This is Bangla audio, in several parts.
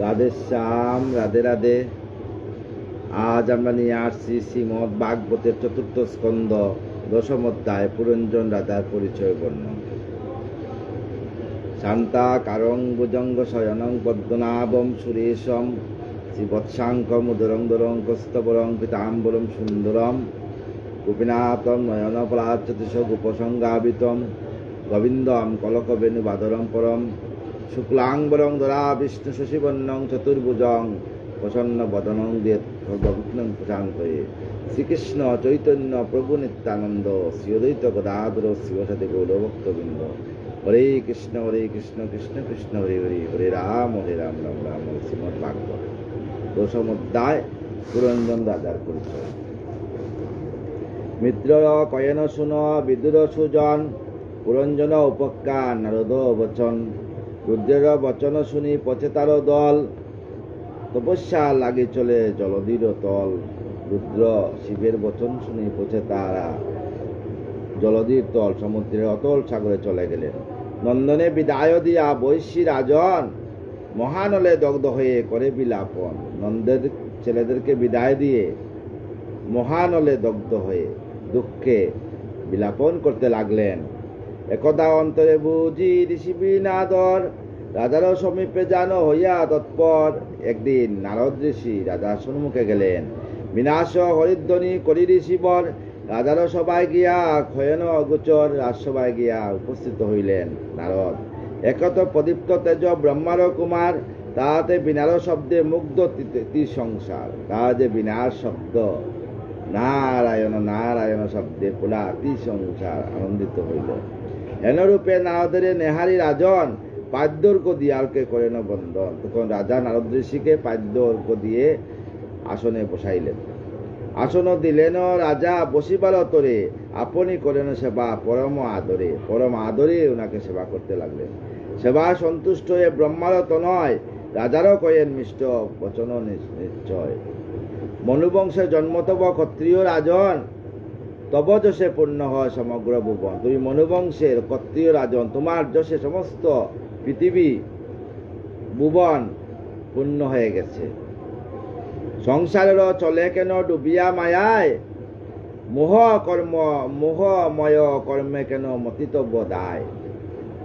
রাধে শ্যাম, রাধে রাধে। আজ আমরা নিয়ে আসছি শ্রীমদ ভাগবতের চতুর্থ স্কন্ধ দশম অধ্যায় পুরঞ্জন রাজার পরিচয় বর্ণন। শান্তা কারং ভুজঙ্গ শয়নং পদ্মনাভম সুরেশম শ্রীবৎসাঙ্কম উদরং দরং কস্তবরং পিতাম্বরম সুন্দরম গোপীনাথম নয়ন পলাচতিশ গোপসংগাবিতম গোবিন্দম কলকবেণু বাদরম পরম শুক্লাঙ্বরং ধরা বিষ্ণু শশীবর্ণং চতুর্ভুজং প্রসন্ন বদনং দিয়ে সর্ববিঘ্নং প্রশান্তয়ে। শ্রীকৃষ্ণ চৈতন্য প্রভু নিত্যানন্দ শ্রী অদ্বৈত গদাধর শিবসাদী গৌরভক্তবৃন্দ। হরে কৃষ্ণ কৃষ্ণ কৃষ্ণ হরে হরে, হরে রাম রাম রাম হরে। শ্রীমদ্ ভাগবত দশম অধ্যায় পুরঞ্জন রাজার পরিচয়। মিত্র কয়েন শুন বিদুর সুজন পুরঞ্জন উপজ্ঞা নারদ বচন। রুদ্রের বচন শুনি পচেতার দল তপস্যা লাগি চলে জলধির তল। রুদ্র শিবের বচন শুনি পচে তারা জলধির তল সমুদ্রের অতল সাগরে চলে গেলেন। নন্দনে বিদায় দিয়া বৈশী রাজন মহানলে দগ্ধ হয়ে করে বিলাপন। নন্দের ছেলেদেরকে বিদায় দিয়ে মহানলে দগ্ধ হয়ে দুঃখে বিলাপন করতে লাগলেন। একদা অন্তরে বুঝি ঋষি বিনাদর রাজারও সমীপে জানো হইয়া তৎপর। একদিন নারদ ঋষি রাজার সম্মুখে গেলেন। বিনাশ হরিধ্বনি করি ঋষিবর রাজারও সবাই গিয়া ক্ষয়ন অগোচর রাজসভায় গিয়া উপস্থিত হইলেন নারদ। একত প্রদীপ্ত তেজ ব্রহ্মার কুমার তাহাতে বিনার শব্দে মুগ্ধ সংসার। তাহা যে বিনার শব্দ নারায়ণ নারায়ণ শব্দে পুরা সংসার আনন্দিত হইল। হেনরূপে নারদের নেহারি রাজন পাদ্যর্ঘ দিয়ালকে করেন বন্দন। তখন রাজা নারদ ঋষিকে পাদ্যর্ঘ দিয়ে আসনে বসাইলেন। আসন দিলেন রাজা বসিবার তরে আপনি করেন সেবা পরম আদরে ওনাকে সেবা করতে লাগলেন। সেবা সন্তুষ্ট হয়ে ব্রহ্মার তনয় রাজারও কয়েন মিষ্ট বচন নিশ্চয়। মনুবংশে জন্মতব ক্ষত্রিয় রাজন তব যশে পূর্ণ হয় সমগ্র ভুবন। তুমি মনুবংশের ক্ষত্রিয় রাজন, তোমার যশে সমস্ত পৃথিবী ভুবন পূর্ণ হয়ে গেছে। সংসারের চলে কেন ডুবিয়া মায়ায়, মোহময় কর্মে কেন মতিতব্য দায়।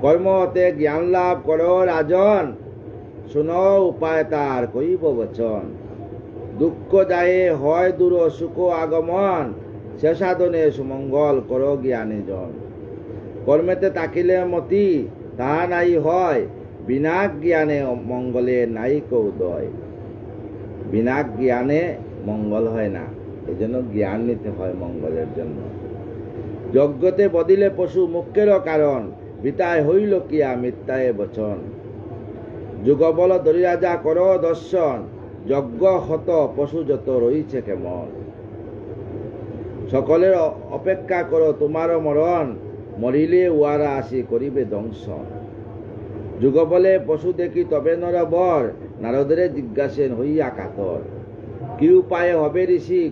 কর্ম হতে জ্ঞান লাভ করো রাজন, শুনো উপায় তার কইব বচন। দুঃখ যায় হয় দূর সুখ আগমন, সে সাধনে সুমঙ্গল করো জ্ঞানী জন। কর্মেতে তাকিলে মতি তাহা নাই হয়, বিনা জ্ঞানে মঙ্গলে নাই কৌদয়। বিনা জ্ঞানে মঙ্গল হয় না, এই জন্য জ্ঞান নিতে হয় মঙ্গলের জন্য। যজ্ঞতে বদিলে পশু মুখ্যেরও কারণ, বিতায় হইল কিয়া মিথ্যায় বচন। যুগবল ধরি রাজা করো দর্শন, যজ্ঞ হত পশু যত রইছে কেমন। সকলের অপেক্ষা করো তোমারও মরণ, মরিলে উয়ারা আসি করিবে দংশন। যুগবলে পশু দেখি তবে নরবর, নারদরে জিজ্ঞাসেন হইয়া কাতর। কি উপায়ে হবে ঋষি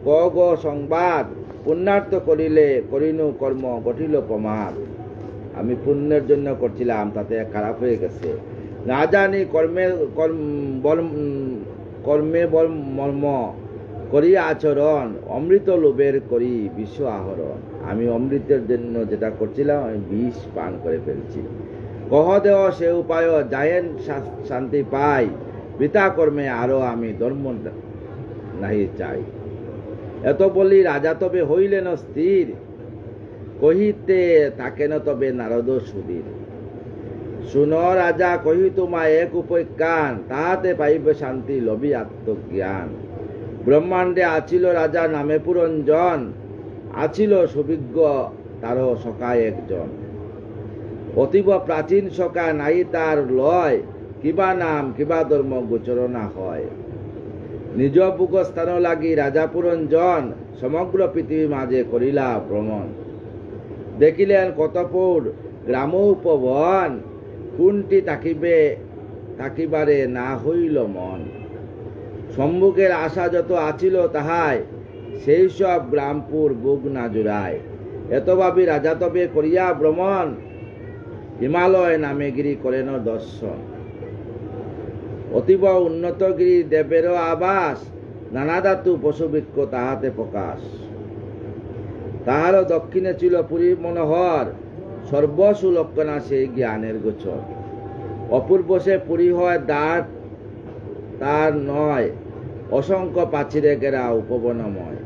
ক গো সংবাদ, পুণ্যার্থ করিলে করিনু কর্ম ঘটিল প্রমাদ। আমি পুণ্যের জন্য করছিলাম, তাতে খারাপ হয়ে গেছে। না জানি কর্মে মর্ম করি আচরণ, অমৃত লোভের করি বিষ আহরণ। আমি অমৃতের জন্য যেটা করছিলাম আমি বিষ পান করে ফেলছি। কহ দেও সে উপায় যায়েন শান্তি পাই, বৃথা কর্মে আরো আমি ধর্ম নাহি চাই। এত বলি রাজা তবে হইলেন স্থির, কহিতে থাকেন তবে নারদ সুধীর। শুনো রাজা কহি তোমায় এক উপজ্ঞান, তাহাতে পাইবে শান্তি লবি আত্মজ্ঞান। ব্রহ্মাণ্ডে আছিল রাজা নামে পুরঞ্জন, আছিল সুবিজ্ঞ তারও সখায় একজন। অতীব প্রাচীন সখা নাই তার লয়, কিবা নাম কিবা ধর্ম গোচর না হয়। নিজ বুক স্থান লাগি রাজা পুরঞ্জন, সমগ্র পৃথিবী মাঝে করিলা ভ্রমণ। দেখিলেন কতপুর গ্রাম উপবন, কোনটি তাকিবারে না হইল মন। সম্মুখের আশা যত আছিল তাহাই, সেই সব গ্রামপুর বুক না জুড়ায়। এত ভাবি রাজা তবে করিয়া ভ্রমণ, হিমালয় নামে গিরি করেন দর্শন। অতীব উন্নতগিরি দেবের আবাস, নানা ধাতু পশুবৃক্ষ তাহাতে প্রকাশ। তাহার দক্ষিণে ছিল পুরী মনোহর, সর্বসুলক্ষণা সেই জ্ঞানের গোচর। অপূর্ব সে পুরী হয় দ্বার তার নয়, অসংখ্য প্রাচীরে ঘেরা উপবনময়।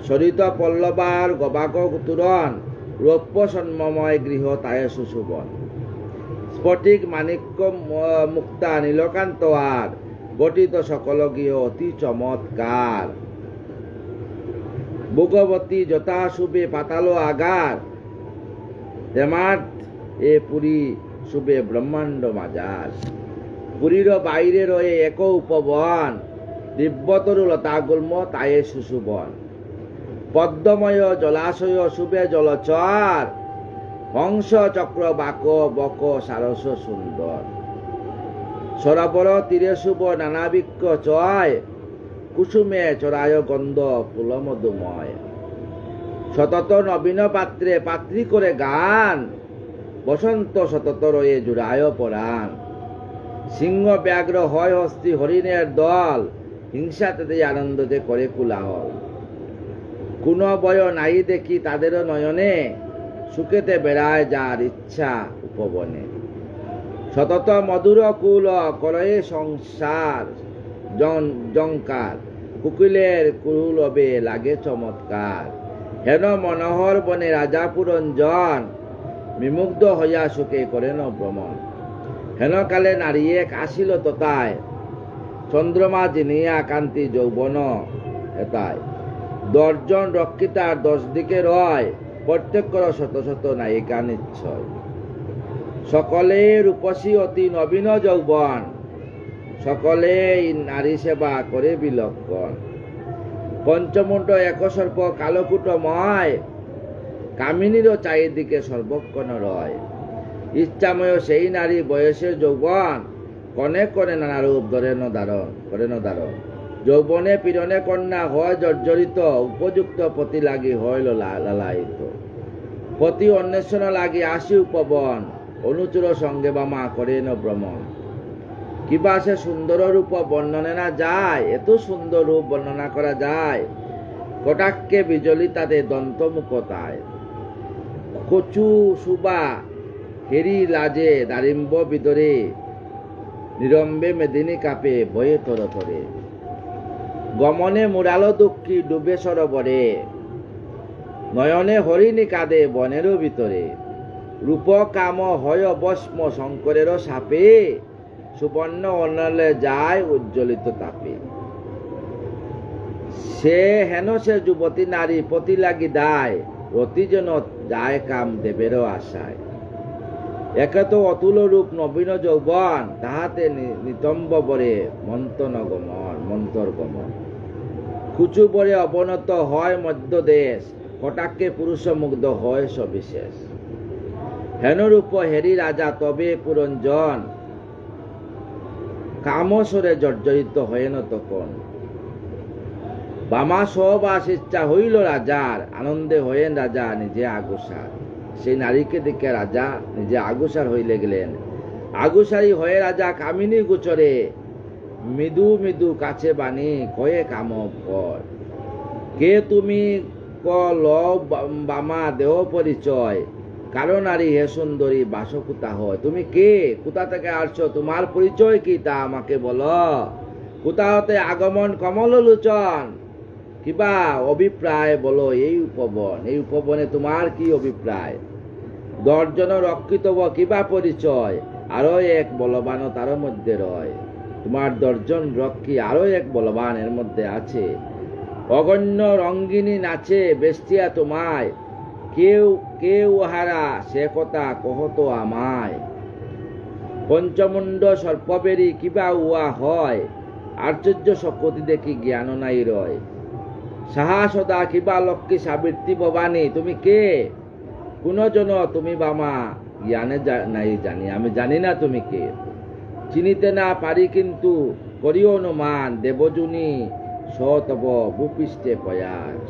সরিত পল্লবার গবাক তুরণ, রৌপ্য সন্মময় গৃহ তায়ে সুশোভন। স্ফটিক মাণিক্য মুক্তা নীলকান্ত আর, গঠিত সকল গৃহ অতি চমৎকার। ভোগবতী যথা শুভে পাতাল আগার, তেমার এ পুরী শুভে ব্রহ্মাণ্ড মাজার। পুরীর বাইরে রয়ে এক উপবন, দিব্যতরু লতা গুল্ম তায়ে সুশোভন। পদ্মময় জলাশয় শুভে জলচর, হংস চক্র বাক বক সারস সুন্দর। সরোবর তীরে শুভ নানাবৃক্ষ চয়, কুসুমে চড়ায় গন্ধ ফুল মধুময়। সতত নবীন পাত্রে পাত্রী করে গান, বসন্ত সতত রয়ে জুড়ায় পরাণ। সিংহ ব্যাঘ্র হয় হস্তি হরিণের দল, হিংসাতে আনন্দতে করে কুলাহল। কোন বয় নাই দেখি তাদের নয়নে, সুখেতে বেড়ায় যার ইচ্ছা উপবনে। সতত মধুর কুল করে সংসার জঙ্কার, কুকিলের কুলবে লাগে চমৎকার। হেন মনোহর বনে রাজা পুরঞ্জন, বিমুগ্ধ হইয়া সুখে করেন ভ্রমণ। হেন কালে নারী এক আসিল তথায়, চন্দ্রমা জিনিয়া কান্তি যৌবন এতায়। 10 জন রক্ষিতার 10 দিকে রয়, প্রত্যেকর শত শত নায়িকা নিশ্চয়। সকলে রূপসী অতি নবীন যৌবন, সকলে নারী সেবা করে বিলক্ষণ। পঞ্চমুণ্ড একসর্প কালকুটময়, কামিনীরও চারিদিকে সর্বক্ষণ রয়। ইচ্ছাময় সেই নারী বয়সের যৌবন, কনে কনে নানা রূপ ধরেন ধারণ। যৌবনে পীড়নে কন্যা হয় জর্জরিত, উপযুক্ত পতি লাগি হয় লালায়িত। পতি অন্বেষণ লাগি আসি উপবন, অনুচর সঙ্গে বামা করেন ভ্রমণ। কিবা সে সুন্দর রূপ বর্ণনে না যায়, এত সুন্দর রূপ বর্ণনা করা যায়। কটাক্ষে বিজলি তাতে দন্ত মুখতায়। কচু সুবা হেরি লাজে দারিম্ব বিদরে, নিরম্বে মেদিনী কাপে ভয়ে তরতরে। গমনে মুরালো দুঃখী ডুবে সরোবরে, নয়নে হরিণী কাঁদে বনেরও ভিতরে। রূপ কাম হয় অবস্ম শঙ্করেরও সাপে, সুবর্ণ অনলে যায় উজ্জ্বলিত তাপে। সে হেন সে যুবতী নারী পতি লাগি দায়, রতি যেন যায় কাম দেবেরও আশায়। একে তো অতুল রূপ নবীন যৌবন, তাহাতে নিতম্ব বরে মন্তর গমন। কুচু বরে অবনত হয় মধ্য দেশ, কটাক্ষে পুরুষ মুগ্ধ হয় সবিশেষ। হেন রূপ হেরি রাজা তবে পুরঞ্জন, কামসরে জর্জরিত হয়েন তখন। বামা সহবাস ইচ্ছা হইল রাজার, আনন্দে হয়েন রাজা নিজে আগুসার। সেই নারীকে দেখে রাজা নিজে আগুসার হইলে গেলেন। আগুসারি হয়ে রাজা কামিনী গোচরে, মৃদু মৃদু কাছে বাণী কয়ে কাম কর। কে তুমি ক ল বামা দেহ পরিচয়, কারো নারী হে সুন্দরী বাস কুতা হয়। তুমি কে, কোথা থেকে আসছো, তোমার পরিচয় কি তা আমাকে বলো। কোথা হতে আগমন কমল লোচন, কিবা অভিপ্রায় বলো এই উপবনে তোমার কি অভিপ্রায়। 10 জন রক্ষিত কিবা পরিচয়, আরো এক বলবান তার মধ্যে রয়। তোমার 10 জন রক্ষী আরো এক বলবান এর মধ্যে আছে। অগণ্য রঙ্গিনী নাচে বেষ্টিয়া তোমায়, কেউ হারা সে কথা কহত আমায়। পঞ্চমুণ্ড সর্পবেরি কিবা উহা হয়, আশ্চর্য শক্তি দেখি জ্ঞান নাই রয়। সাহসদা কিবা লক্ষ্মী সাবিত্রী ভবানী, তুমি কে, কোন জন তুমি বামা জ্ঞানে নাই জানি। আমি জানি না তুমি কে, চিনিতে না পারি কিন্তু করি অনুমান। দেবজুনি সতব ভূপৃষ্ঠে প্রয়াস।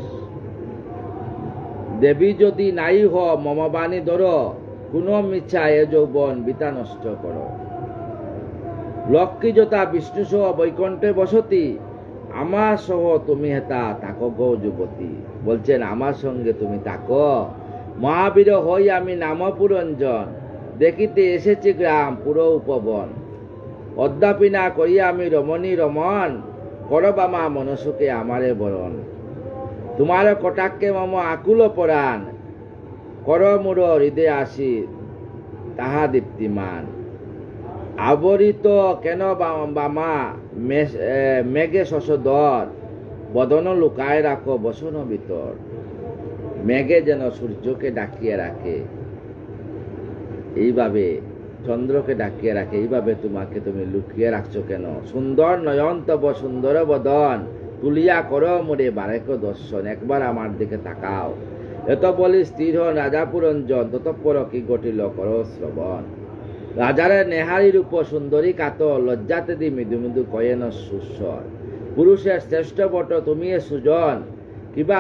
দেবী যদি নাই হ মমবাণী ধর, কোন মিছা এ যৌবন বিতা নষ্ট কর। লক্ষ্মী যথা বিষ্ণু সহ বৈকুণ্ঠে বসতি, আমার সহ তুমি হেতা থাকো গো যুবতী। বলছেন আমার সঙ্গে তুমি থাকো। মহাবীর হই আমি নাম পুরঞ্জন, দেখিতে এসেছি গ্রাম পুরো উপবন। অদ্যাপি না করিয়া আমি রমণী রমন, করবামা মনসুকে আমারে বরণ। তোমার কটাক্ষে মম আকুল পরাণ, কর মুর হৃদয় আসি তাহা দীপ্তিমান। আবরিত কেন বামা মেঘে শশধর, বদন লুকায় রাখো বসন ভিতর। মেঘে যেন সূর্যকে ডাকিয়ে রাখে, এইভাবে চন্দ্রকে ডাকিয়ে রাখে, এইভাবে তোমাকে তুমি লুকিয়ে রাখছো কেন? সুন্দর নয়ন তব সুন্দর বদন, তুলিয়া করো মোরে বারেক দর্শন। একবার আমার দিকে তাকাও। এত বলি স্থির হন রাজা পুরঞ্জন, ততঃপর কি ঘটিল করো শ্রবণ। রাজারে নেহারি রূপ সুন্দরী কাতর, লজ্জাতে দি মৃদু মৃদু কয়েন সুস্বর। পুরুষের শ্রেষ্ঠ বট তুমি সুজন, কিবা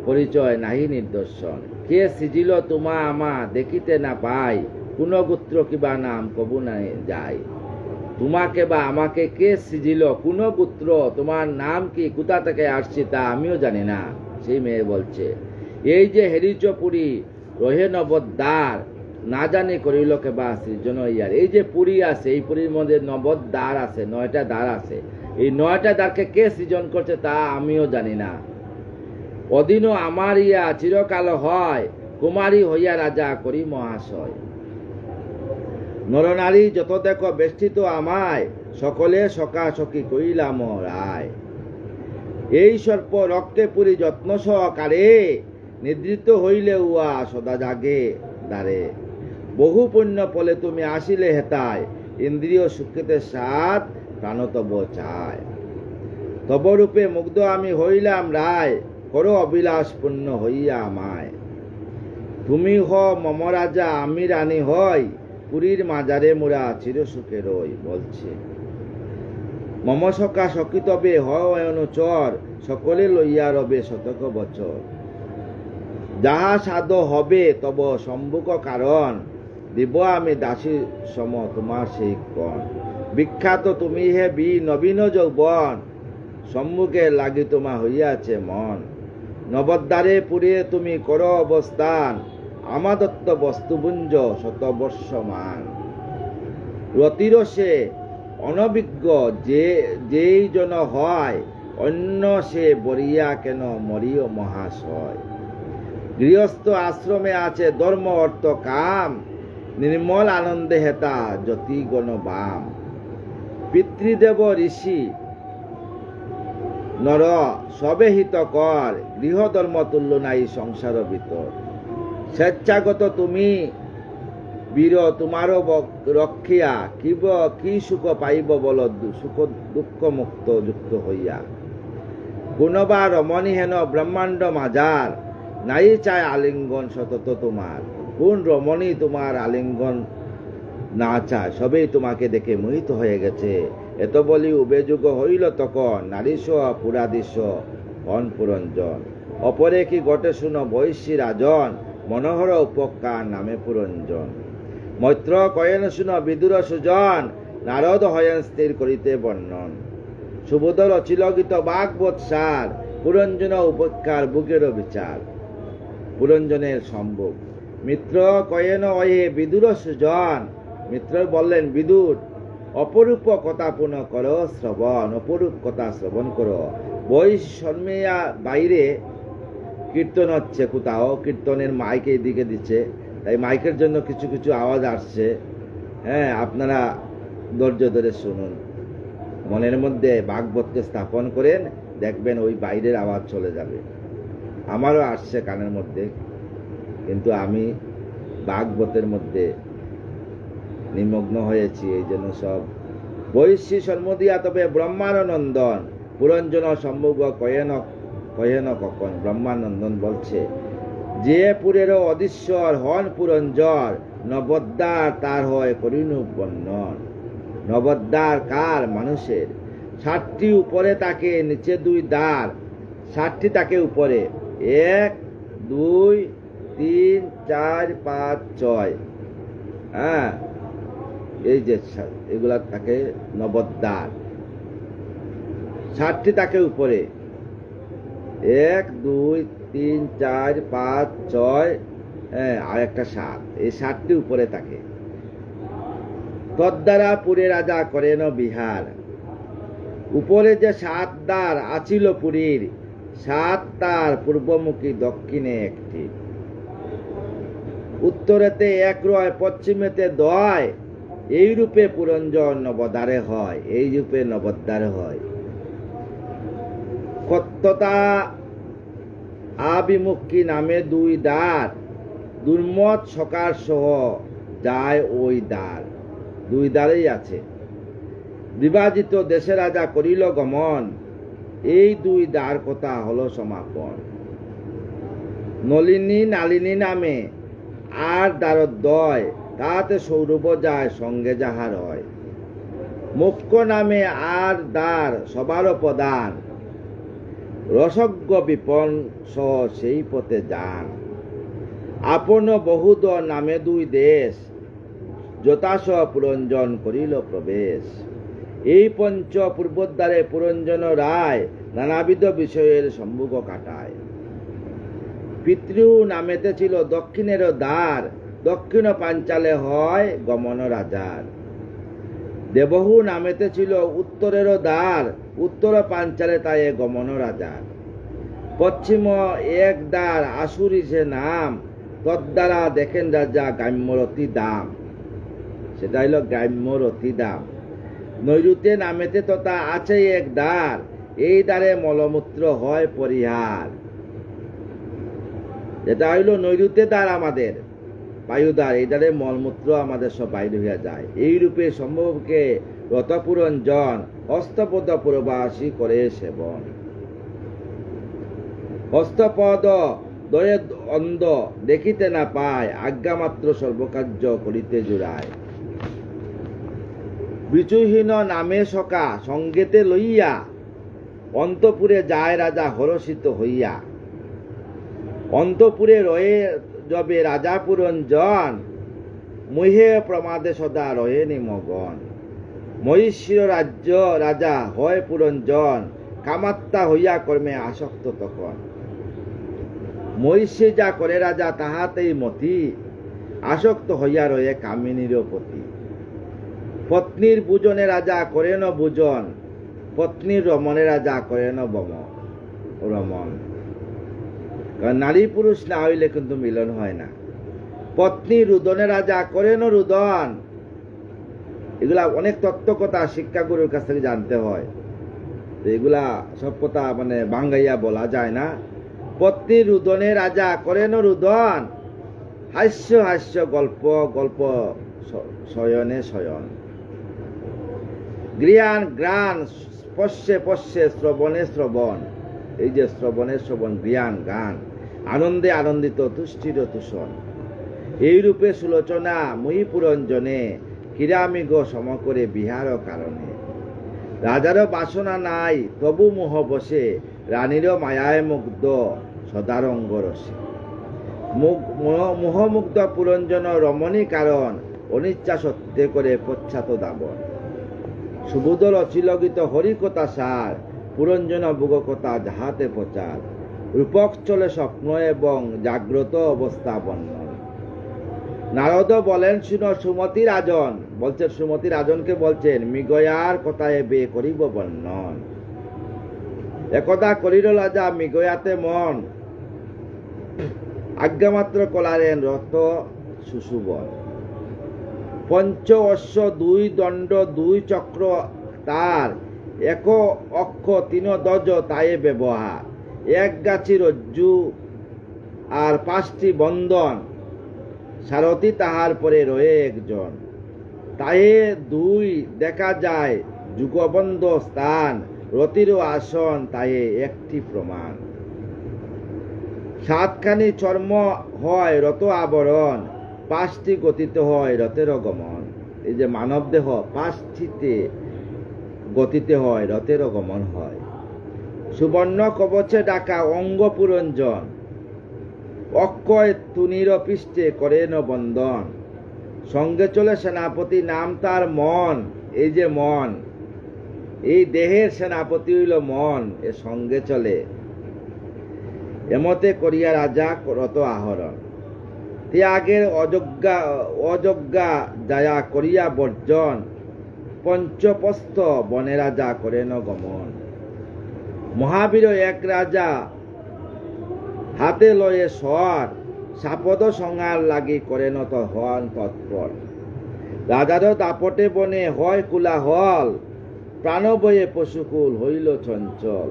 পরিচয় নাহি নিদর্শন। কে সিজিল তোমা আমা দেখিতে না পাই, কোন গোত্র কিবা নাম কবু নাই যায়। তোমাকে বা আমাকে কে সিজিল, কোন গোত্র, তোমার নাম কি, কোথা থেকে আসছি তা আমিও জানি না। সেই মেয়ে বলছে, এই যে হেরিচ পুরী রহে নবদ্বার, না জানি করিল কে বা সৃজন ইয়ার। এই যে পুরী আছে, এই পুরীর মধ্যে নবদ্বার আছে, 9টা দ্বার আছে। এই 9টা দ্বারকে কে সৃজন করছে তা আমিও জানি না। অদিন আমার ইয়া চিরকাল হয়, কুমারী হইয়া রাজা করি মহাশয়। নরনারী যত দেখো বেষ্টিত আমায়, সকলে সকাসকি কইলাম রায়। এই সর্প রক্তে পুরি যত্ন সহকারে, নিদ্রিত হইলে উয়া সদা জাগে দ্বারে। বহু পুণ্য ফলে তুমি আসিলে হেতায়, ইন্দ্রিয় সুখেতে সাত প্রাণতব চায়। তব রূপে মুগ্ধ আমি হইলাম রায়, করো অবিলাস পূর্ণ হইয়া আমায়। তুমি হ মম রাজা আমি রানী হই, পুরীর মাজারে মোরা চির সুখে রই। বলছে মম সকা সখী তবে হয় অনুচর, সকলে লইয়া রবে শতক বছর। যাহা সাধ হবে তব সম্মুখ কারণ, দিব আমি দাসী সম তোমার সেই কণ। বিখ্যাত তুমি হে নবীন যৌবন, সম্মুখে লাগি তোমা হইয়াছে মন। নবদ্বারে পুরে তুমি করো অবস্থান, আমাদত্ত বস্তুপুঞ্জ শতবর্ষমান। রতিরসে অনভিজ্ঞ যেই জন হয়, অন্য সে বরিয়া কেন মরিও মহাশয়। গৃহস্থ আশ্রমে আছে ধর্ম অর্থ কাম, নির্মল আনন্দে হেতা জ্যোতি গণ বাম। পিতৃদেব ঋষি নর সবে হিত কর, গৃহধর্ম তুল্য নাই সংসার ভিতর। স্বেচ্ছাগত তুমি বীর তোমারও রক্ষিয়া, কি সুখ পাইব বল সুখ দুঃখ মুক্ত যুক্ত হইয়া। কোনবা রমণী হেন ব্রহ্মাণ্ড মাজার, নাই চায় আলিঙ্গন সতত তোমার। কোন রমণী তোমার আলিঙ্গন না চায়, সবেই তোমাকে দেখে মোহিত হয়ে গেছে। এত বলি উবেযুগ হইল তখন, নারীশ পুরাদিশ হন পুরঞ্জন। অপরে কি ঘটে শুনো বৈশী রাজন, মনোহর উপকার নামে পুরঞ্জন। মৈত্র কয়েন শুনো বিদুর সুজন, নারদ হয়েন স্থির করিতে বর্ণন। সুবোধ রচিল গীত বাগবৎসার, পুরঞ্জন উপকার বুকের বিচার। পুরঞ্জনের সম্ভব মিত্র কয়েন অহে বিদুর সুজন। মিত্র বললেন বিদুর, অপরূপ কথা পুনঃ করো শ্রবণ, অপরূপ কথা শ্রবণ করো। বৈশ শর্মিয়া বাইরে কীর্তন হচ্ছে, কোথাও কীর্তনের মাইক এই দিকে দিচ্ছে, তাই মাইকের জন্য কিছু কিছু আওয়াজ আসছে। হ্যাঁ, আপনারা ধৈর্য ধরে শুনুন, মনের মধ্যে ভাগবতকে স্থাপন করেন, দেখবেন ওই বাইরের আওয়াজ চলে যাবে। আমারও আসছে কানের মধ্যে, কিন্তু আমি ভাগবতের মধ্যে নিমগ্ন হয়েছি, এই জন্য সব। বৈশী সন্মদিয়া তবে ব্রহ্মানন্দন, পুরঞ্জন সম্ভোগ কহেন কখন। ব্রহ্মানন্দন বলছে, যে পুরেরও অধীশ্বর হন পুরঞ্জর, নবদ্বার তার হয় করিনু বর্ণন। নবদ্বার কার? মানুষের। 7টি উপরে তাকে, নিচে 2 দ্বার। 7টি তাকে উপরে, 1 2 3 4 5 6। হ্যাঁ, এই যে এগুলা থাকে নবদ্বার, 7টি থাকে উপরে, 1 2 3 4 5 6, আর একটা 7, এই 7টি উপরে থাকে। তদ্বারা পুরে রাজা করেন বিহার। উপরে যে 7 দ্বার আছিল পুরীর, 7 তার পূর্বমুখী, দক্ষিণে একটি, উত্তরেতে 1 রয়, পশ্চিমেতে 2, এই রূপে পুরঞ্জন নবদ্বারে হয়, এই রূপে নবদ্বারে হয়। কত্ততা আবিমুখী নামে 2 দ্বার, দুর্মত সকার সহ যায় ওই দ্বার, 2 দ্বারেই আছে। বিভাজিত দেশে রাজা করিল গমন, এই 2 দ্বার কথা হলো সমাপন। নলিনী নালিনী নামে আর দ্বারদ্বয়, তাতে সৌরভ যায় সঙ্গে যাহার হয়। মুখ্য নামে আর দ্বার সবার প্রধান, রসজ্ঞ বিপন সহ সেই পথে যান। আপন বহুদ নামে 2 দেশ, যথাস পুরঞ্জন করিল প্রবেশ। এই পঞ্চ পূর্বোদ্বারে পুরঞ্জন রায় নানাবিধ বিষয়ের সম্মুখ কাটায়। পিতৃ নামেতে ছিল দক্ষিণের দ্বার, দক্ষিণ পাঞ্চালে হয় গমন রাজার। দেবহু নামেতে ছিল উত্তরের দ্বার, উত্তর পাঞ্চালে তাই গমন রাজার। পশ্চিম 1 দ্বার আসুরি সে নাম, তদ্বারা দেখেন রাজা গ্রাম্যরতি দাম, সেটা হইল গ্রাম্যরতি দাম। নৈরুতে নামেতে তথা আছে 1 দ্বার, এই দ্বারে মলমূত্র হয় পরিহার। যেটা হইল নৈরুতে দ্বার আমাদের বায়ুদ্বার, এই দ্বারে মলমূত্র আমাদের সব বাইরে হইয়া যায়। এই রূপে সম্ভবকে রতপুরঞ্জন হস্তপদ পুরবাসী করে সেবন। হস্তপদ দয়ে অন্ধ দেখিতে না পায়, আজ্ঞামাত্র সর্বকার্য করিতে জুড়ায়। বিচুহীন নামে সকা সঙ্গেতে লইয়া, অন্তপুরে যায় রাজা হরষিত হইয়া। অন্তপুরে রয়ে যবে রাজা পুরঞ্জন, মোহে প্রমাদে সদা রহে নিমগন। মহিষীর রাজ্য রাজা হয় পুরঞ্জন, কামাত্মা হইয়া কর্মে আসক্ত তখন। মহিষী যা করে রাজা তাহাতেই মতি, আসক্ত হইয়া রয়ে কামিনীর প্রতি। পত্নীর বুজনে রাজা করেন বুজন, পত্নীর রমণে রাজা করেন রমণ। নারী পুরুষ না হইলে কিন্তু মিলন হয় না। পত্নী রুদনে রাজা করেন রুদন, এগুলা অনেক তত্ত্ব কথা শিক্ষাগুরুর কাছ থেকে জানতে হয়, এগুলা সব কথা মানে বাঙ্গাইয়া বলা যায় না। পত্নী রুদনে রাজা করেন রুদন, হাস্য হাস্য গল্প গল্প শয়নে শয়ন। গৃহান গ্রাণ স্পর্শে স্পর্শে শ্রবণে শ্রবণ, এই যে শ্রবণে শ্রবণ, গৃহান গান, আনন্দে আনন্দিত, তুষ্টির তুষণ। এইরূপে সুলোচনা মহি পুরঞ্জনে, কিরামিগ সম করে বিহার কারণে। রাজারও বাসনা নাই তবু মোহ বসে, রানীরও মায়ায় মুগ্ধ সদারঙ্গ রসে। মোহমুগ্ধ পুরঞ্জন রমণী কারণ, অনিচ্ছা সত্যে করে পশ্চাৎ দাবন। সুবোধ রচিলগিত হরিকথা সার, পুরঞ্জন বুগকথা যাহাতে প্রচার। রূপক চলে স্বপ্ন এবং জাগ্রত অবস্থা বর্ণন। নারদ বলেন শুনো সুমতি রাজন, বলছেন সুমতি রাজনকে বলছেন, মৃগয়ার কথা এবে করিব বর্ণন। একদা করিল রাজা মৃগয়াতে মন, আজ্ঞামাত্র কলারেন রথ সুশুবন। পঞ্চ অশ্ব 2 দণ্ড 2 চক্র তার, 1 অক্ষ 3 দজ তায়ে ব্যবহার। 1 গাছি রজ্জু আর 5টি বন্ধন, সারথি তাহার পরে রয়ে একজন। তাহে 2 দেখা যায় যুগবন্ধ স্থান, রতিরও আসন তাহে একটি প্রমাণ। 7খানি চর্ম হয় রত আবরণ, 5টি গতিতে হয় রথের গমন। এই যে মানব দেহ 5টিতে গতিতে হয়, রথের গমন হয়। সুবর্ণ কবচে ডাকা অঙ্গ পুরঞ্জন, অক্ষয় তুনির পৃষ্ঠে করেন বন্দন। সঙ্গে চলে সেনাপতি, নাম তার মন। এই যে মন, এই দেহের সেনাপতি হইল মন, এ সঙ্গে চলে। এমতে করিয়া রাজা রত আহরণ, ত্যাগের অযোগ্যা দয়া করিয়া বর্জন, পঞ্চপস্ত বনে রাজা করেন গমন। মহাবীর এক রাজা হাতে লয়ে স্বর, সাপদ সংহার লাগি করেন হন তৎপর। রাজার দাপটে বনে হয় কোলাহল, প্রাণবয়ে পশুকুল হইল চঞ্চল।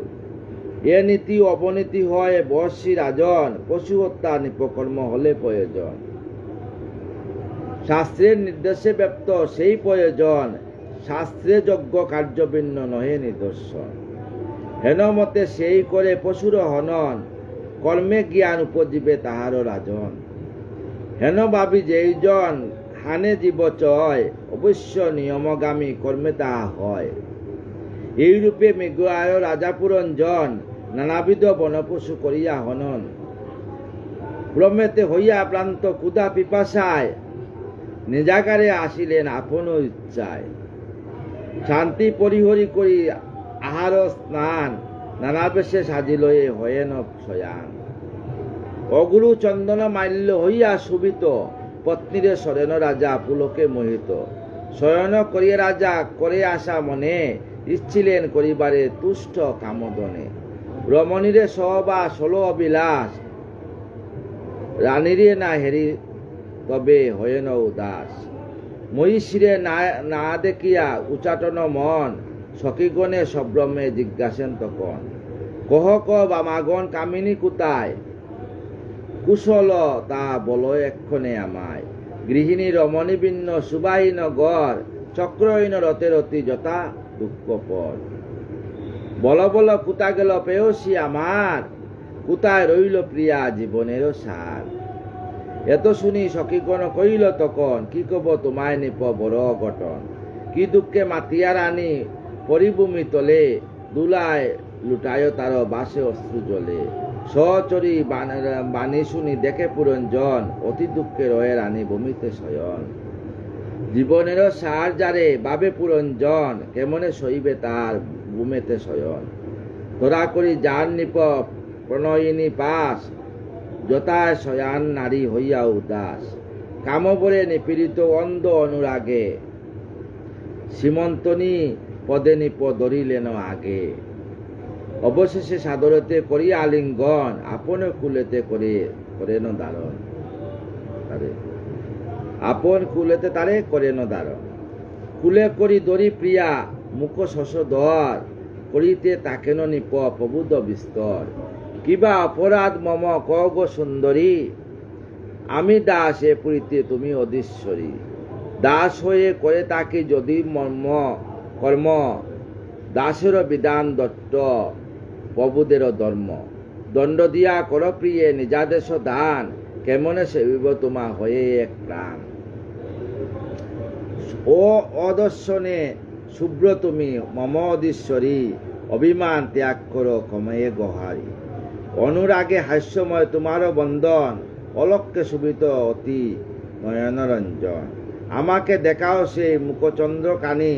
এ নীতি অবনীতি হয় বর্ষী রাজন, পশু হত্যা নিপকর্ম হলে প্রয়োজন। শাস্ত্রের নির্দেশে ব্যপ্ত সেই প্রয়োজন, শাস্ত্রে যজ্ঞ কার্য ভিন্ন নহে নিদর্শন। হেন মতে সেই করে পশুর হনন, কর্মে জ্ঞান উপজীবে তাহারও রাজন। হেন ভাবি যেইজন হানে জীব চয়, অবশ্য নিয়মগামী কর্মে তাহা হয়। এইরূপে মৃগয়ায় রাজা পুরঞ্জন, নানাবিধ বনপশু করিয়া হনন। ব্রহ্মেতে হইয়া প্রান্ত ক্ষুধা পিপাসায়, নিজাগারে আসিলেন আপন ইচ্ছায়। শান্তি পরিহরি করি আহার স্নান, নানা বেশে সাজিল হয়েন শয়ান। অগুরু চন্দন মাল্য হইয়া শুভিত, পত্নীরে সরেন রাজা পুলকে মোহিত। শয়ন করিয়া রাজা করে আসা মনে, ইচ্ছিলেন করিবারে তুষ্ট কামদনে। রমণীরে সহবা ষোল অবিলাস, রানীরে না হেরি তবে হয়েন উদাস। মহিষীরে না দেখিয়া উচাটন মন, সখীগণে সব্রমে জিজ্ঞাসেন তখন। কহ বামাগণ কামিনী কুতায়, কুশল তা বল এক্ষণে আমায়। গৃহিণী রমণী ভিন্ন সুবাহীন গড়, চক্রহীন রতে রতি যথা দুঃখ পর। বল বল কুতা গেল পেয়সী আমার, কুতায় রইল প্রিয়া জীবনেরও সার। এত শুনি সখীগণ কইল তখন, কি কব তোমায় নিপ বড় অঘটন। কি দুঃখে মাতিয়া রানী পরিভূমি তলে, দুলায় লুটায় তার বাসে অশ্রু জলে। সচরি বাণী শুনি দেখে পুরঞ্জন, অতি দুঃখে রয়ে রানী ভূমিতে শয়ন। জীবনেরও সার যারে বাবে পুরঞ্জন, কেমনে সইবে তার ভূমিতে শয়ন। তোরা করি যার নিপ প্রণয়িনী পাশ, যথায় শয়ান নারী হইয়া উদাস। কামবরে নিপীড়িত অন্ধ অনুরাগে, সীমন্তনী পদে নিপ ধরিলেন আগে। অবশেষে সাদরতে করিয়া আলিঙ্গন, আপন কুলেতে করেন ধারণ। আপন কুলেতে তারে করেন ধারণ। কুলে করি দরি প্রিয়া মুখ শশ দর, করিতে তাকেন নিপ প্রবুদ্ধ বিস্তর। কিবা অপরাধ মম কগ সুন্দরী, আমি দাস এ পুরীতে তুমি অধীশ্বরী। দাস হয়ে করে তাকে যদি মর্ম কর্ম, দাসের বিধান দত্ত প্রভুদের ধর্ম। দণ্ড দিয়া কর প্রিয়ে নিজাদেশ দান, কেমনে সেবিব তোমা হয়ে এক প্রাণ। ও অদর্শনে শুভ্র তুমি মম অধীশ্বরী, অভিমান ত্যাগ করো কময়ে গহারি। অনুরাগে হাস্যময় তোমারও বন্দন, অলক্ষ্যে শুভিত অতি নয়নরঞ্জন। আমাকে দেখাও সেই মুখচন্দ্র কানি,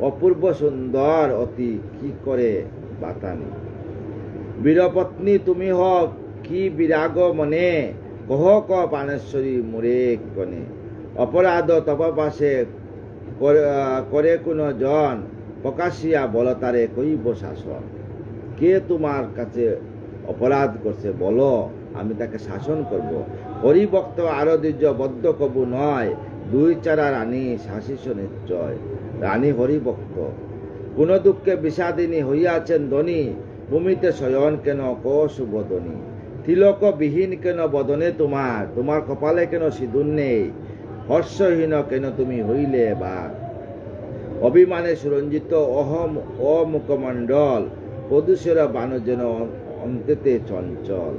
অপূর্ব সুন্দর অতি কি করে বাতানি। বীরপত্নী তুমি হও কি বিরাগ মনে, কহ ক প্রাণেশ্বরী মুরে কনে। অপরাধ তপপাশে করে কোন জন, প্রকাশিয়া বলতারে কইব শাসন। কে তোমার কাছে অপরাধ করছে বলো, আমি তাকে শাসন করব। হরিভক্ত আরদির্য বদ্ধ কবু নয়, দুই চারা রানী শাসিস নিশ্চয়। রানী হরিভক্ত কোন দুঃখে বিষাদিনী হইয়াছেন ধনী, ভূমিতে শয়ন কেন ক শুভধনী। তিলক বিহীন কেন বদনে তোমার, তোমার কপালে কেন সিঁদুর নেই। হর্ষহীন কেন তুমি হইলে এবার। অভিমানে সুরঞ্জিত অমুখমণ্ডল, প্রদূষের বান যেন অন্তেতে চঞ্চল।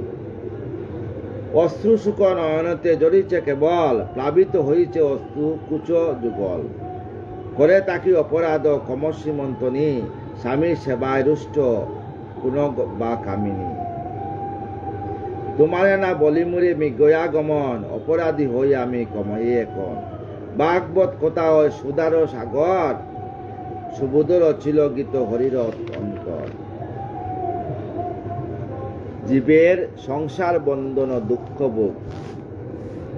অশ্রু শুক নয়নতে জড়িছে কেবল, প্লাবিত হইছে অশ্রু কুচ যুগল। করে তাকি অপরাধ কমসীমন্তনী, স্বামীর সেবায় রুষ্ট কোন বা কামিনী। তোমারে না বলি মুরে মৃগয়া গমন, অপরাধী হই আমি কমাইয়ে এখন। ভাগবত কথা হয় সুদার সাগর, সুবোধর ছিল গীত হরির অন্তর। জীবের সংসার বন্ধন দুঃখ ভোগ,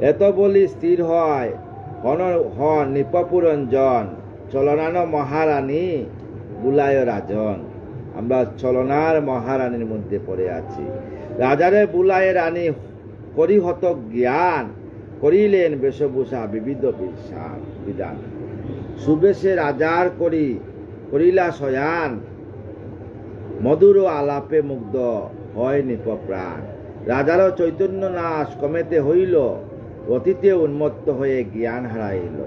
এত বলি স্থির হয় হন নিপপুরঞ্জন, চলনান মহারানী বুলায় রাজন। আমরা চলনার মহারানীর মধ্যে পড়ে আছি। রাজারে বুলায় রানী করিহত জ্ঞান, করিলেন বেশভূষা বিবিধ বিধান। সুবেশে রাজার করিলা শয়ান, মধুর আলাপে মুগ্ধ হয় নিপপ্রাণ। রাজারও চৈতন্য নাশ কমেতে হইল, অতীতে উন্মত্ত হয়ে জ্ঞান হারাইল।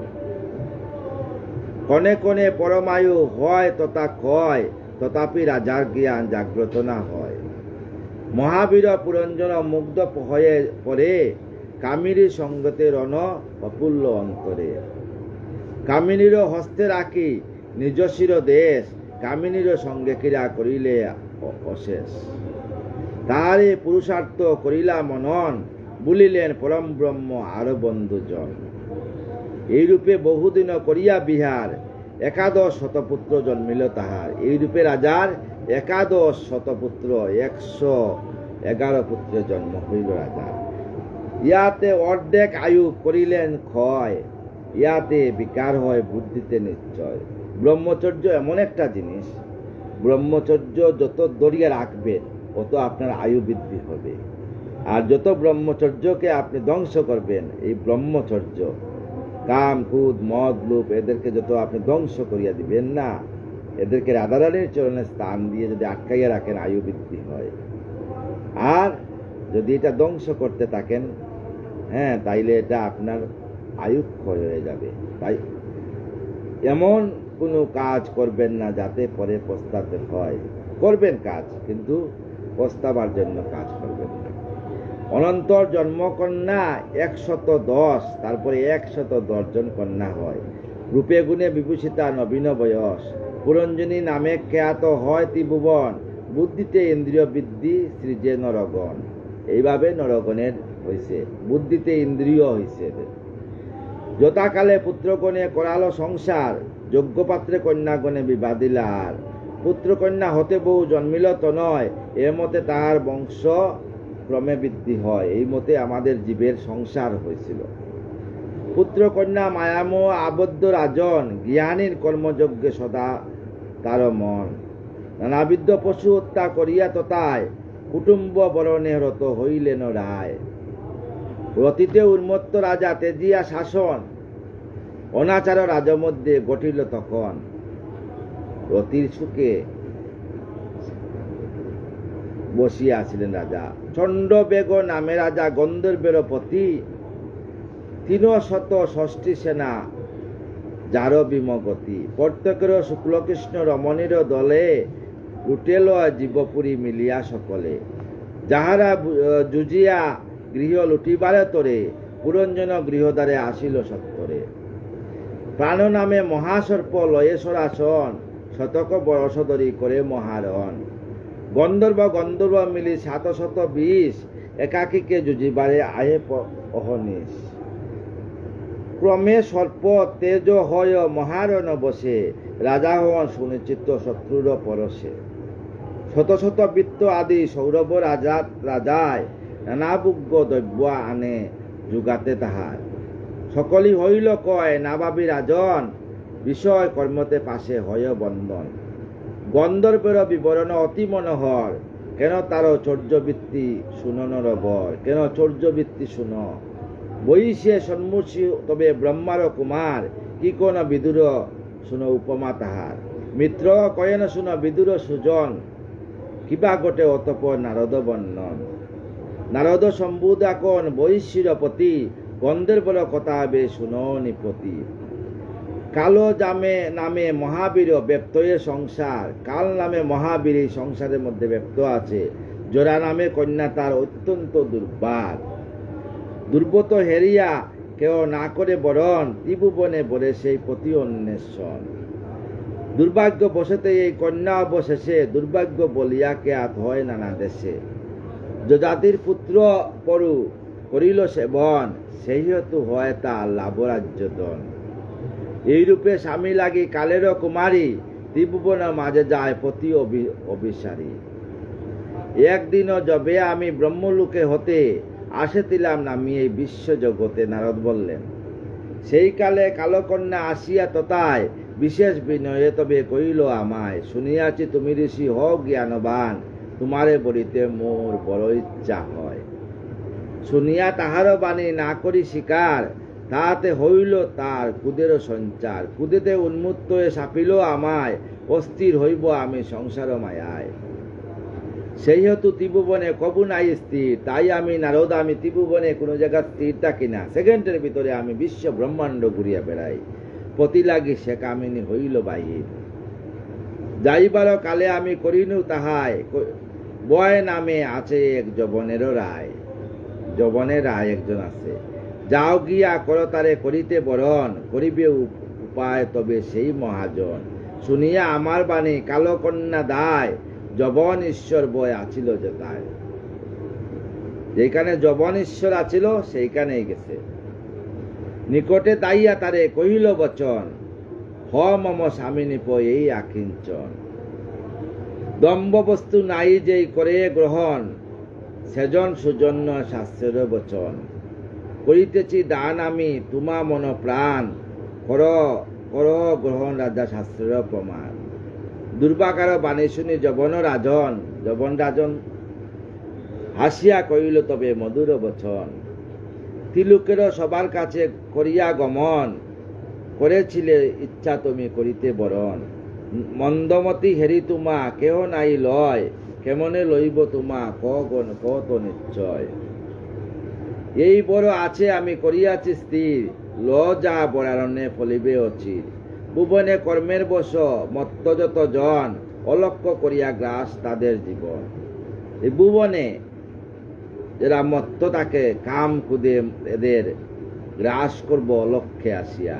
কনে কনে পরমায়ু হয় তথা ক্ষয়, তথাপি রাজার জ্ঞান জাগ্রত না হয়। মহাবীর পুরঞ্জন মুগ্ধ হয়ে পড়ে, কামিনী সঙ্গতে রণ অপুল্য অন্তরে। কামিনীর হস্তে রাখি নিজশির দেশ, কামিনীর সঙ্গে ক্রীড়া করিলে অশেষ। তাহারে পুরুষার্থ করিলা মনন, বলিলেন পরম ব্রহ্ম আর বন্ধুজন। এইরূপে বহুদিন করিয়া বিহার, 11 শতপুত্র জন্মিল তাহার। এইরূপে রাজার 11 শতপুত্র, 111 পুত্রের জন্ম হইল রাজার। ইয়াতে অর্ধেক আয়ু করিলেন ক্ষয়, ইয়াতে বিকার হয় বুদ্ধিতে নিশ্চয়। ব্রহ্মচর্য এমন একটা জিনিস, ব্রহ্মচর্য যত দরিয়ে রাখবেন অত আপনার আয়ু বৃদ্ধি হবে। আর যত ব্রহ্মচর্যকে আপনি ধ্বংস করবেন, এই ব্রহ্মচর্য কাম ক্রোধ মদ লোভ এদেরকে যত আপনি ধ্বংস করিয়া দিবেন না, এদেরকে রাধারানীর চরণে স্থান দিয়ে যদি আটকাইয়া রাখেন, আয়ু বৃদ্ধি হয়। আর যদি এটা ধ্বংস করতে থাকেন, তাইলে এটা আপনার আয়ু ক্ষয় হয়ে যাবে। তাই এমন কোনো কাজ করবেন না যাতে পরে পস্তাতে হয়। করবেন কাজ, কিন্তু পস্তাবার জন্য কাজ করবেন না। অনন্তর জন্মকন্যা 110, তারপরে 110 জন কন্যা হয়। রূপে গুণে বিভূষিতা নবীন বয়স, পুরঞ্জনী নামে খ্যাত হয় ত্রিভুবন। বুদ্ধিতে ইন্দ্রিয় বৃদ্ধি সৃজে নরগণ। এইভাবে নরগণের হয়েছে, বুদ্ধিতে ইন্দ্রিয় হয়েছে। যথাকালে পুত্রগণে করালো সংসার, যোগ্যপাত্রে কন্যাগণে বিবাদিলার। পুত্রকন্যা হতে বহু জন্মিল তো নয়, এ মতে তাহার বংশ ক্রমে বৃদ্ধি হয়। এই মতে আমাদের জীবের সংসার হয়েছিল। পুত্রকন্যা মায়ামোহ আবদ্ধ রাজন, জ্ঞানীর কর্মযজ্ঞে সদা তার মন। নানাবিধ পশু হত্যা করিয়া তথায়, কুটুম্ব বরণে রত হইলেন রায়। রতিতে উন্মত্ত রাজা তেজিয়া শাসন, অনাচার রাজমধ্যে ঘটিল তখন। রতির সুখে বসিয়া আছিলেন রাজা। চণ্ডবেগ নামে রাজা গন্ধর্বের পতি, 360 সেনা যার বিমগতি। প্রত্যেকের শুক্লকৃষ্ণ রমণীর দলে, লুটেল জীবপুরী মিলিয়া সকলে। যাহারা যুজিয়া গৃহ লুটিবারে তরে, পুরঞ্জন গৃহদ্বারে আসিল সত্তরে। প্রাণ নামে মহাসর্প লয়ে সরাসন, শতক বরষ ধরি করে মহারণ। গন্ধর্ব মিলি 720, একাকীকে যুজিবারে আয়ে অহনিশ। ক্রমে সর্প তেজ হয় মহারণ বসে, রাজা হন সুনিশ্চিত শত্রুর পরশে। শত বৃত্ত আদি সৌরভ রাজায়, নানাভোগ্য দ্রব্য আনে যুগাতে তাহার। সকলই হইল কয় না ভাবি রাজন, বিষয় কর্মতে পাশে হয় বন্ধন। গন্ধর্বের বিবরণ অতি মনোহর, কেন তার চৌর্যবৃত্তি শুননর বর। কেন চৌর্যবৃত্তি শুন, বৈশে সন্মুষী তবে ব্রহ্মার কুমার। কি কোন বিদুর শুন উপমা তাহার। মিত্র কয়েন শুন বিদুর সুজন, কিবা গোটে অতপর নারদ বর্ণন। নারদ সম্বুদাকন বৈশির পতি, গন্ধর্বর কথা হবে শুনো নিপতি। কালো নামে মহাবীর ব্যপ্তয়ে সংসার, কাল নামে মহাবীর এই সংসারের মধ্যে ব্যপ্ত আছে। জোড়া নামে কন্যা তার অত্যন্ত দুর্বার। দুর্বত হেরিয়া কেউ না করে বরণ, ত্রিভুবনে বলে সেই পতি অন্বেষণ। দুর্ভাগ্য বসতে এই কন্যা অবশেষে, দুর্ভাগ্য বলিয়া কে আত হয় নানা দেশে। যজাতির পুত্র পরু করিল সেবন, সেই হেতু হয় তা লাভরাজ্য দন। এইরূপে স্বামী লাগি কালেরও কুমারী, ত্রিভুবন মাঝে যায় পতি অভিসারী। একদিনও যবে আমি ব্রহ্মলোকে হতে আসিছিলাম নামি এই বিশ্ব জগতে, নারদ বললেন। সেই কালে কালকন্যা আসিয়া তথায় বিশেষ বিনয়ে তবে কইল আমায়, শুনিয়াছি তুমি ঋষি হও জ্ঞানবান, তোমারে বলিতে মোর বড় ইচ্ছা হয়। শুনিয়া তাহার বাণী না করি স্বীকার, তাহাতে হইল তার কুদেরও সঞ্চার। কুদেতে উন্মুক্ত হয়ে সাপিল আমায়, অস্থির হইব আমি সংসার মায়ায়। সেই হেতু ত্রিভুবনে কবু নাই স্থির, তাই আমি নারদ আমি ত্রিভুবনে কোনো জায়গা স্থির থাকি না। সেকেন্ডের ভিতরে আমি বিশ্ব ব্রহ্মাণ্ড ঘুরিয়া বেড়াই, পতি লাগি সে কামিনী হইল বাহির। যাইবার কালে আমি করিনু তাহায়, বয় নামে আছে এক যবনেরও রায়। যবনের রায় একজন আছে, যাও গিয়া কর তারে করিতে বরণ, করিবে উপায় তবে সেই মহাজন। শুনিয়া আমার বাণী কালকন্যা দায়, যবন ঈশ্বর বয় আছিল যেতায়। যেখানে যবন ঈশ্বর আছিল সেইখানেই গেছে। নিকটে তাইয়া তারে কহিল বচন, হ মম স্বামিনীপ এই আকিঞ্চন। দম্ভ বস্তু নাই যেই করে গ্রহণ, সেজন সুজন্য শাস্ত্রের বচন। করিতেছি দান আমি তোমা মন প্রাণ, কর কর গ্রহণ রাজা শাস্ত্রের প্রমাণ। দুর্বাকার বাণী শুনি যবন রাজন হাসিয়া কইল তবে মধুর বচন। তিলুকের সবার কাছে করিয়া গমন, করেছিলে ইচ্ছা তুমি করিতে বরণ। মন্দমতি হেরি তোমা কেহ নাই লয়, কেমনে লইব তোমা কত নিশ্চয়। এই বড় আছে আমি করিয়াছি স্থির, ল যা বরারণ্যে ফলিবে অচির। ভুবনে কর্মের বশ মত্ত যত জন, অলক্ষ্য করিয়া গ্রাস তাদের জীবন। এই ভুবনে যারা মত্ত তাকে কাম কুদে এদের গ্রাস করব অলক্ষ্যে আসিয়া।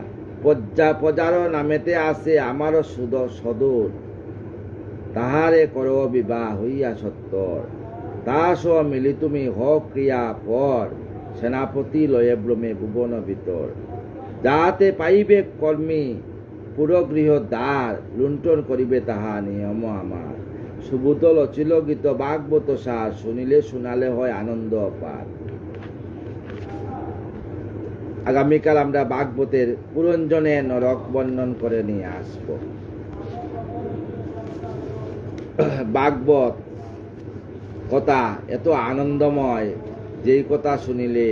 প্রজার নামেতে আসে আমারও সদূর, তাহারে কর বিবাহ হইয়া সত্তর। তা সহ মিলি তুমি হ ক্রিয়া পর, সেনাপতি লয়ে ব্রমে ভুবন ভিতর। যাহাতে পাইবে কর্মী পুরগৃহ দ্বার, লুণ্ঠন করিবে তাহা নিয়ম আমার। সুভূতল অচিল গীত ভাগবত সার, শুনিলে শোনালে হয় আনন্দ অপার। আগামীকাল আমরা ভাগবতের পুরঞ্জনে নরক বর্ণন করে নিয়ে আসব। ভাগবত কথা এত আনন্দময়, যেই কথা শুনিলে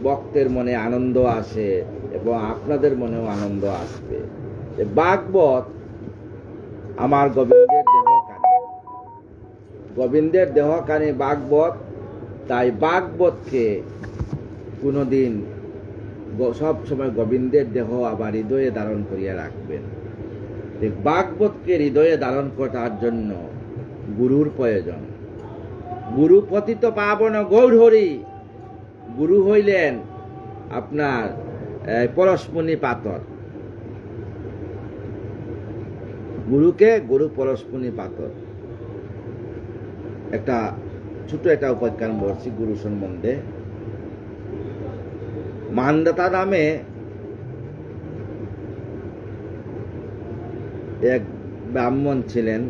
ভক্তের মনে আনন্দ আসে এবং আপনাদের মনেও আনন্দ আসবে। ভাগবত আমার গোবিন্দের দেহকানি ভাগবত। তাই ভাগবতকে কোনোদিন সব সময় গোবিন্দের দেহ আবার হৃদয়ে ধারণ করিয়া রাখবেন। ভাগবতকে হৃদয়ে ধারণ করার জন্য গুরুর প্রয়োজন। গুরু পতিত পাবন গৌর হরি, গুরু হইলেন আপনার পরশমণি পাথর। গুরু পরশমণি পাথর। একটা ছোট একটা উপাখ্যান বলছি গুরু সম্বন্ধে। মানদাতা নামে এক ব্রাহ্মণ ছিলেন।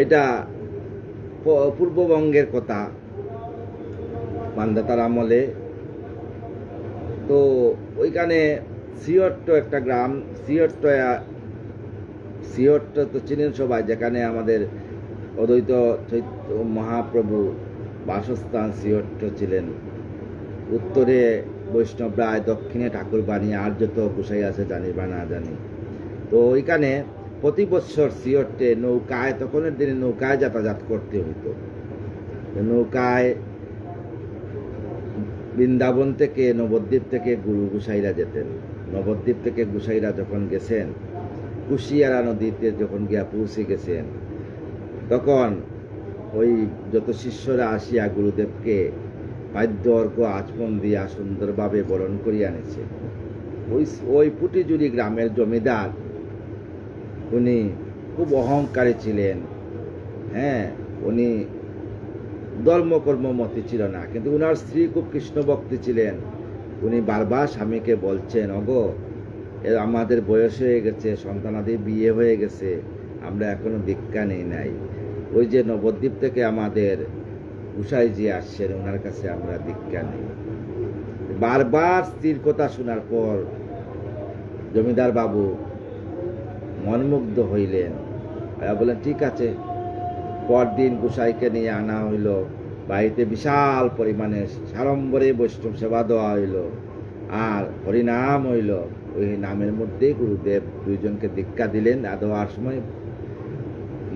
এটা পূর্ববঙ্গের কথা, মানদাতার আমলে। তো ওইখানে সিয়ট্ট একটা গ্রাম, সিয়ট্ট তো চিনেন সবাই, যেখানে আমাদের অদ্বৈত মহাপ্রভু বাসস্থান সিয়ট্ট ছিলেন। উত্তরে বৈষ্ণব রায়, দক্ষিণে ঠাকুর বাণী, আর যত গোসাই আছে জানি বা না জানি। তো ওইখানে প্রতি বছর সিয়ট্টে নৌকায়, তখনের দিনে নৌকায় যাতায়াত করতে হইতো। নৌকায় বৃন্দাবন থেকে, নবদ্বীপ থেকে গুরু গোসাইরা যেতেন। নবদ্বীপ থেকে গোসাইরা যখন গেছেন, কুশিয়ারা নদীতে যখন গিয়া পৌঁছে গেছেন, তখন ওই যত শিষ্যরা আসিয়া গুরুদেবকে বাদ্য অর্ঘ আচমন দিয়া সুন্দরভাবে বরণ করিয়া আনেছে। ওই পুটিজুড়ি গ্রামের জমিদার, উনি খুব অহংকারী ছিলেন। হ্যাঁ, উনি ধর্মকর্মমতি ছিল না, কিন্তু উনার স্ত্রী খুব কৃষ্ণ ভক্তি ছিলেন। উনি বারবার স্বামীকে বলছেন, অগো আমাদের বয়স হয়ে গেছে, সন্তানাদি বিয়ে হয়ে গেছে, আমরা এখনো দীক্ষা নেই নাই। ওই যে নবদ্বীপ থেকে আমাদের গুসাইজি আসছেন, ওনার কাছে আমরা দীক্ষা নেই। বারবার স্থির কথা শোনার পর জমিদার বাবু মনমুগ্ধ হইলেন, বলেন ঠিক আছে। পরদিন গুসাইকে নিয়ে আনা হইল, বাড়িতে বিশাল পরিমাণে সাড়ম্বরে বৈষ্ণব সেবা দেওয়া হইল, আর হরিনাম হইল। ওই নামের মধ্যে গুরুদেব দুইজনকে দীক্ষা দিলেন। দেওয়ার সময়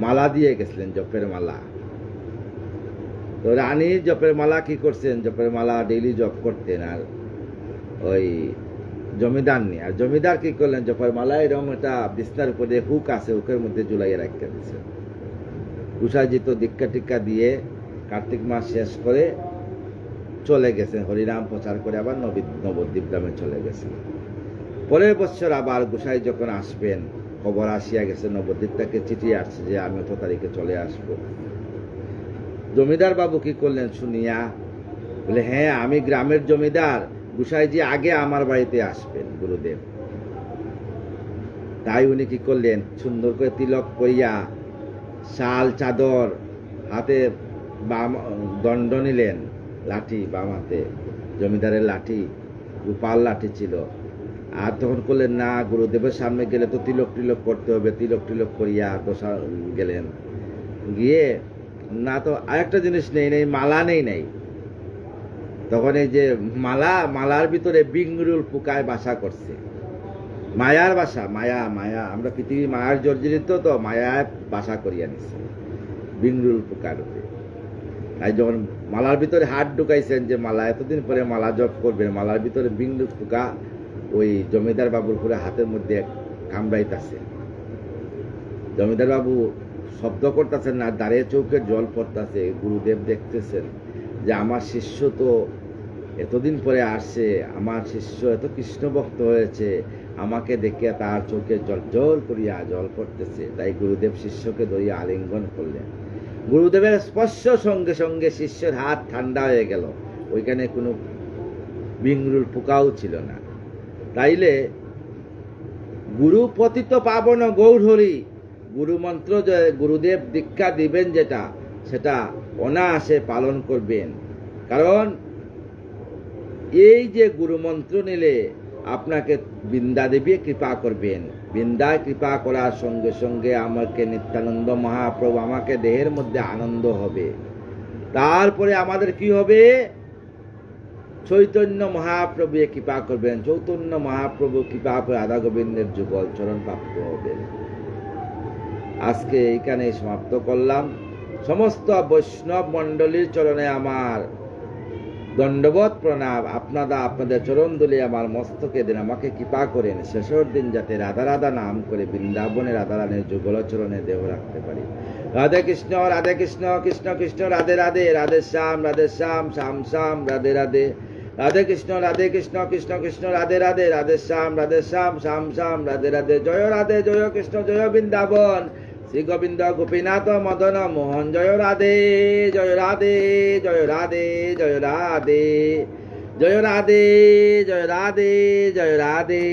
মালা দিয়ে গেছিলেন, জপের মালা। তো রানী জপের মালা কি করছেন, জপের মালা ডেইলি জপ করতেন। আর ওই জমিদার নেই, আর জমিদার কি করলেন, জপের মালা এরকম একটা বিস্তার করে হুক আছে, হুকের মধ্যে ঝুলাইয়া রাখতে দিচ্ছে। গুসাইজি তো দীক্ষা টিক্ষা দিয়ে কার্তিক মাস শেষ করে চলে গেছেন, হরিনাম প্রচার করে আবার নবদ্বীপ গ্রামে চলে গেছেন। পরের বছর আবার গুসাই যখন আসবেন, খবর আসিয়া গেছে, নবদ্বীপ থেকে চিঠি আসছে যে আমি 8 তারিখে চলে আসব। জমিদার বাবু কি করলেন শুনিয়া বলে, হ্যাঁ আমি গ্রামের জমিদার, গুসাইজি আগে আমার বাড়িতে আসবেন গুরুদেব। তাই উনি কি করলেন, সুন্দর করে তিলক করিয়া শাল চাদর হাতে দণ্ড নিলেন, লাঠি বাম হাতে, জমিদারের লাঠি, রূপার লাঠি ছিল। আর তখন করলেন না, গুরুদেবের সামনে গেলে তো তিলক টিলক করতে হবে, তিলক টিলক করিয়া গেলেন। গিয়ে না তো আরেকটা জিনিস নেই, মালা নেই। তখন এই যে মালার ভিতরে বিংরুল পোকায় বাসা করছে, মায়ার বাসা, মায়া আমরা পৃথিবী মায়ার জর্জরিত, তো মায়ায় বাসা করিয়া নিছে বিংরুল পোকার রূপে। তাই যখন মালার ভিতরে হাত ঢুকাইছেন, যে মালা এতদিন পরে মালা জপ করবেন, মালার ভিতরে বিংরুল পোকা ওই জমিদার বাবুর পুরো হাতের মধ্যে কামড়াইতেছে। জমিদার বাবু শব্দ করতেছেন না, দাঁড়িয়ে চোখে জল পড়তেছে। গুরুদেব দেখতেছেন যে আমার শিষ্য তো এতদিন পরে আসছে, আমার শিষ্য এত কৃষ্ণ ভক্ত হয়েছে, আমাকে দেখে তার চোখে জল করিয়া জল পড়তেছে। তাই গুরুদেব শিষ্যকে ধরিয়া আলিঙ্গন করলেন। গুরুদেবের স্পর্শ সঙ্গে সঙ্গে শিষ্যের হাত ঠান্ডা হয়ে গেল, ওইখানে কোনো বিংরুল পোকাও ছিল না। তাইলে গুরু পতিত পাবন গৌরহরি, গুরু মন্ত্র যে গুরুদেব দীক্ষা দিবেন যেটা, সেটা অনায়াসে পালন করবেন। কারণ এই যে গুরু মন্ত্র নিলে আপনাকে বৃন্দা দেবী কৃপা করবেন। বৃন্দায় কৃপা করার সঙ্গে সঙ্গে আমাকে নিত্যানন্দ মহাপ্রভু, আমাকে দেহের মধ্যে আনন্দ হবে। তারপরে আমাদের কি হবে, চৈতন্য মহাপ্রভু কৃপা করবেন, চৈতন্য মহাপ্রভু কৃপা করে রাধা গোবিন্দের যুগল চরণ প্রাপ্ত হবেন। আজকে এইখানে সমাপ্ত করলাম। সমস্ত বৈষ্ণব মণ্ডলীর চরণে আমার দণ্ডবোধ প্রণাম। আপনাদের চরণ দুলে আমার মস্তকে দিন, আমাকে কৃপা করেন শেষের দিন যাতে রাধা রাধা নাম করে বৃন্দাবনে রাধা রানীর যুগল চরণে দেহ রাখতে পারি। রাধে কৃষ্ণ কৃষ্ণ কৃষ্ণ রাধে রাধে, রাধে শ্যাম শ্যাম শ্যাম রাধে রাধে, রাধে কৃষ্ণ কৃষ্ণ কৃষ্ণ রাধে রাধে, রাধে শ্যাম শ্যাম শ্যাম রাধে রাধে। জয় কৃষ্ণ জয় বৃন্দাবন, শ্রী গোবিন্দ গোপীনাথ মদন মোহন। জয় রাধে জয় রাধে জয় রাধে জয় রাধে জয় রাধে জয় রাধে জয় রাধে।